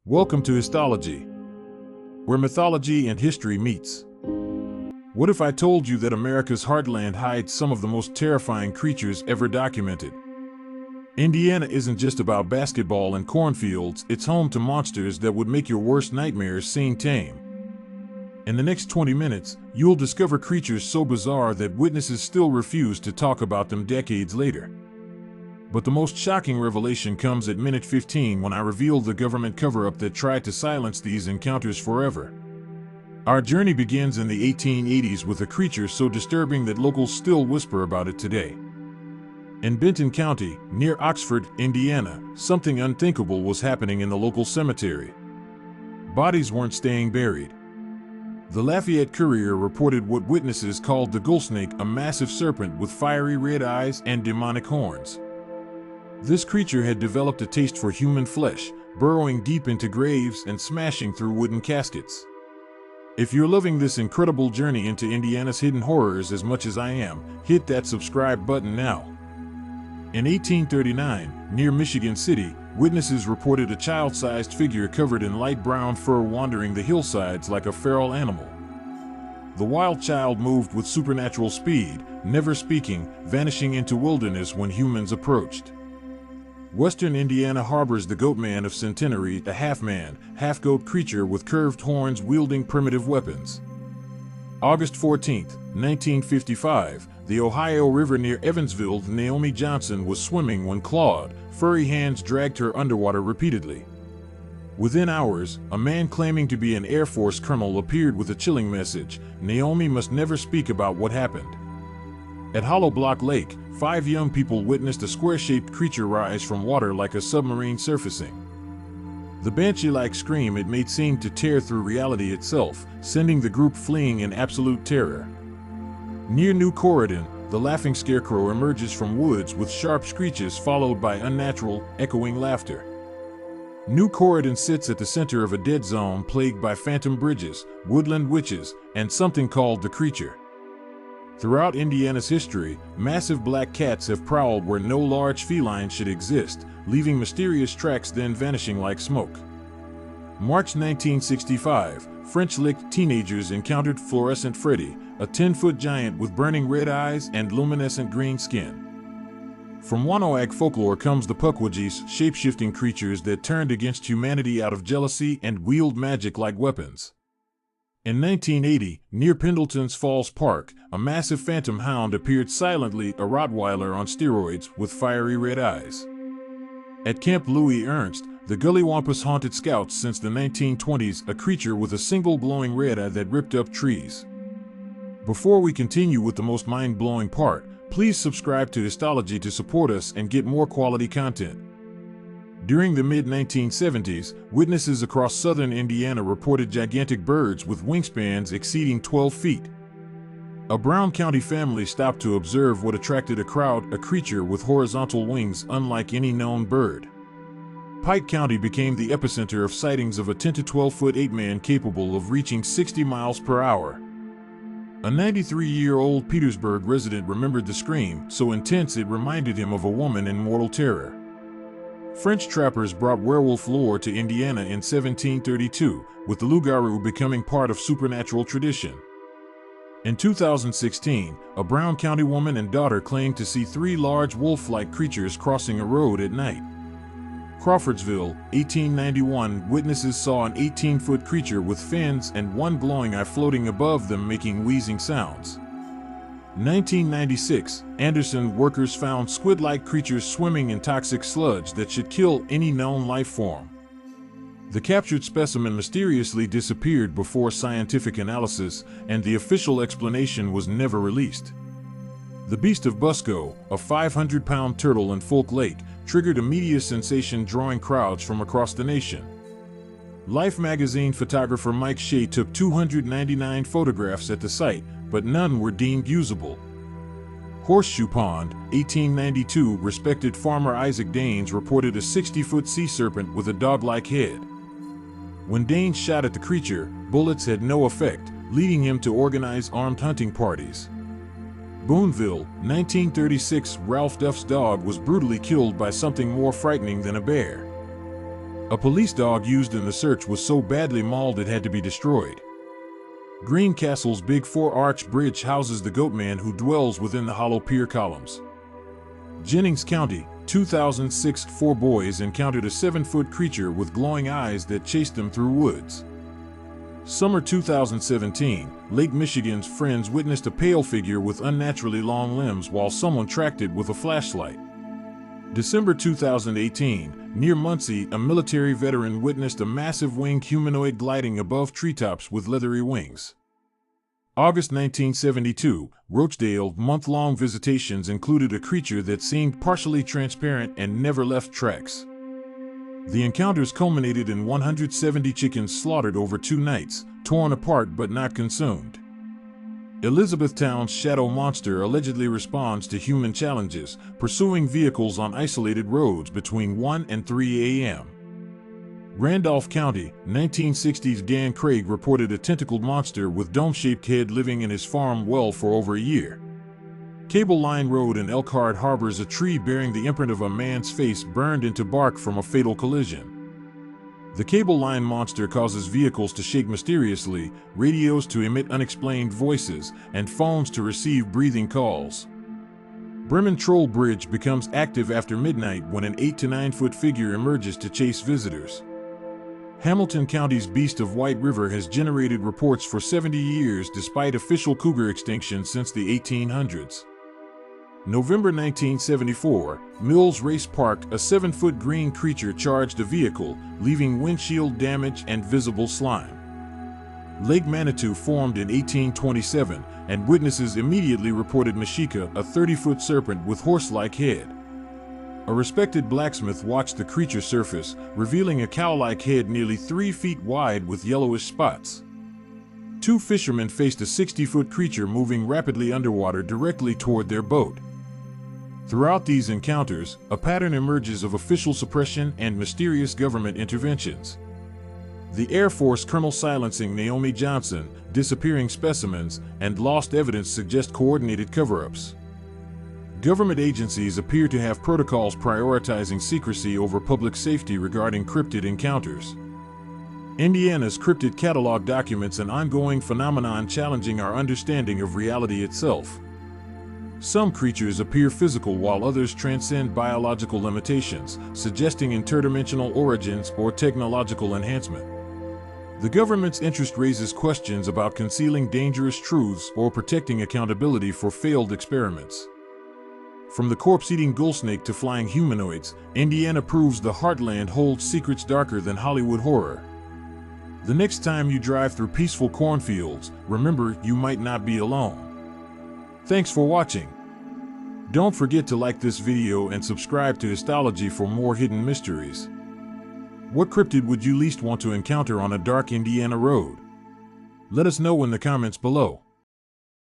Welcome to Histology, where mythology and history meets. What if I told you that America's heartland hides some of the most terrifying creatures ever documented? Indiana isn't just about basketball and cornfields, it's home to monsters that would make your worst nightmares seem tame. In the next 20 minutes, you'll discover creatures so bizarre that witnesses still refuse to talk about them decades later. But the most shocking revelation comes at minute 15 when I reveal the government cover-up that tried to silence these encounters forever. Our journey begins in the 1880s with a creature so disturbing that locals still whisper about it today. In Benton County, near Oxford, Indiana, something unthinkable was happening in the local cemetery. Bodies weren't staying buried. The Lafayette Courier reported what witnesses called the ghoulsnake, a massive serpent with fiery red eyes and demonic horns. This creature had developed a taste for human flesh, burrowing deep into graves and smashing through wooden caskets. If you're loving this incredible journey into Indiana's hidden horrors as much as I am, hit that subscribe button now. In 1839, near Michigan City, witnesses reported a child-sized figure covered in light brown fur wandering the hillsides like a feral animal. The wild child moved with supernatural speed, never speaking, vanishing into wilderness when humans approached. Western Indiana harbors the Goatman of Centenary, a half-man, half-goat creature with curved horns wielding primitive weapons. August 14, 1955, the Ohio River near Evansville, Naomi Johnson was swimming when clawed, furry hands dragged her underwater repeatedly. Within hours, a man claiming to be an Air Force colonel appeared with a chilling message: Naomi must never speak about what happened. At Hollow Block Lake, 5 young people witnessed a square-shaped creature rise from water like a submarine surfacing. The banshee-like scream it made seemed to tear through reality itself, sending the group fleeing in absolute terror. Near New Corydon, the laughing scarecrow emerges from woods with sharp screeches followed by unnatural, echoing laughter. New Corydon sits at the center of a dead zone plagued by phantom bridges, woodland witches, and something called the creature. Throughout Indiana's history, massive black cats have prowled where no large feline should exist, leaving mysterious tracks then vanishing like smoke. March 1965, French Lick teenagers encountered Fluorescent Freddy, a 10-foot giant with burning red eyes and luminescent green skin. From Wanoag folklore comes the Pukwudgies, shape-shifting creatures that turned against humanity out of jealousy and wield magic like weapons. In 1980, near Pendleton's Falls Park, a massive phantom hound appeared silently, a Rottweiler on steroids with fiery red eyes. At Camp Louis Ernst, the Gullywampus haunted scouts since the 1920s, a creature with a single glowing red eye that ripped up trees. Before we continue with the most mind-blowing part, please subscribe to Histology to support us and get more quality content. During the mid-1970s, witnesses across southern Indiana reported gigantic birds with wingspans exceeding 12 feet. A Brown County family stopped to observe what attracted a crowd, a creature with horizontal wings unlike any known bird. Pike County became the epicenter of sightings of a 10 to 12-foot 8-man capable of reaching 60 miles per hour. A 93-year-old Petersburg resident remembered the scream, so intense it reminded him of a woman in mortal terror. French trappers brought werewolf lore to Indiana in 1732, with the loup-garou becoming part of supernatural tradition. In 2016, a Brown County woman and daughter claimed to see 3 large wolf-like creatures crossing a road at night. Crawfordsville, 1891, witnesses saw an 18-foot creature with fins and one glowing eye floating above them making wheezing sounds. 1996, Anderson workers found squid-like creatures swimming in toxic sludge that should kill any known life form. The captured specimen mysteriously disappeared before scientific analysis, and the official explanation was never released. The Beast of Busco, a 500-pound turtle in Folk Lake, triggered a media sensation drawing crowds from across the nation. Life magazine photographer Mike Shea took 299 photographs at the site, but none were deemed usable. Horseshoe Pond, 1892, respected farmer Isaac Daines reported a 60-foot sea serpent with a dog-like head. When Daines shot at the creature, bullets had no effect, leading him to organize armed hunting parties. Boonville, 1936, Ralph Duff's dog was brutally killed by something more frightening than a bear. A police dog used in the search was so badly mauled it had to be destroyed. Greencastle's Big Four-Arch Bridge houses the goatman who dwells within the hollow pier columns. Jennings County, 2006, 4 boys encountered a 7-foot creature with glowing eyes that chased them through woods. Summer 2017, Lake Michigan's friends witnessed a pale figure with unnaturally long limbs while someone tracked it with a flashlight. December 2018, near Muncie, a military veteran witnessed a massive winged humanoid gliding above treetops with leathery wings. August 1972, Rochdale, month-long visitations included a creature that seemed partially transparent and never left tracks. The encounters culminated in 170 chickens slaughtered over 2 nights, torn apart but not consumed. Elizabethtown's shadow monster allegedly responds to human challenges, pursuing vehicles on isolated roads between 1 and 3 a.m. Randolph County, 1960s, Dan Craig reported a tentacled monster with dome-shaped head living in his farm well for over a year. Cable Line Road in Elkhart harbors a tree bearing the imprint of a man's face burned into bark from a fatal collision. The cable line monster causes vehicles to shake mysteriously, radios to emit unexplained voices, and phones to receive breathing calls. Bremen Troll Bridge becomes active after midnight when an 8 to 9 foot figure emerges to chase visitors. Hamilton County's Beast of White River has generated reports for 70 years despite official cougar extinction since the 1800s. November 1974, Mills Race Park, a 7-foot green creature charged a vehicle, leaving windshield damage and visible slime. Lake Manitou formed in 1827, and witnesses immediately reported Mashika, a 30-foot serpent with horse-like head. A respected blacksmith watched the creature surface, revealing a cow-like head nearly 3 feet wide with yellowish spots. 2 fishermen faced a 60-foot creature moving rapidly underwater directly toward their boat. Throughout these encounters, a pattern emerges of official suppression and mysterious government interventions. The Air Force colonel silencing Naomi Johnson, disappearing specimens, and lost evidence suggest coordinated cover-ups. Government agencies appear to have protocols prioritizing secrecy over public safety regarding cryptid encounters. Indiana's cryptid catalog documents an ongoing phenomenon challenging our understanding of reality itself. Some creatures appear physical while others transcend biological limitations, suggesting interdimensional origins or technological enhancement. The government's interest raises questions about concealing dangerous truths or protecting accountability for failed experiments. From the corpse-eating ghoulsnake to flying humanoids, Indiana proves the heartland holds secrets darker than Hollywood horror. The next time you drive through peaceful cornfields, remember you might not be alone. Thanks for watching. Don't forget to like this video and subscribe to Histology for more hidden mysteries. What cryptid would you least want to encounter on a dark Indiana road? Let us know in the comments below.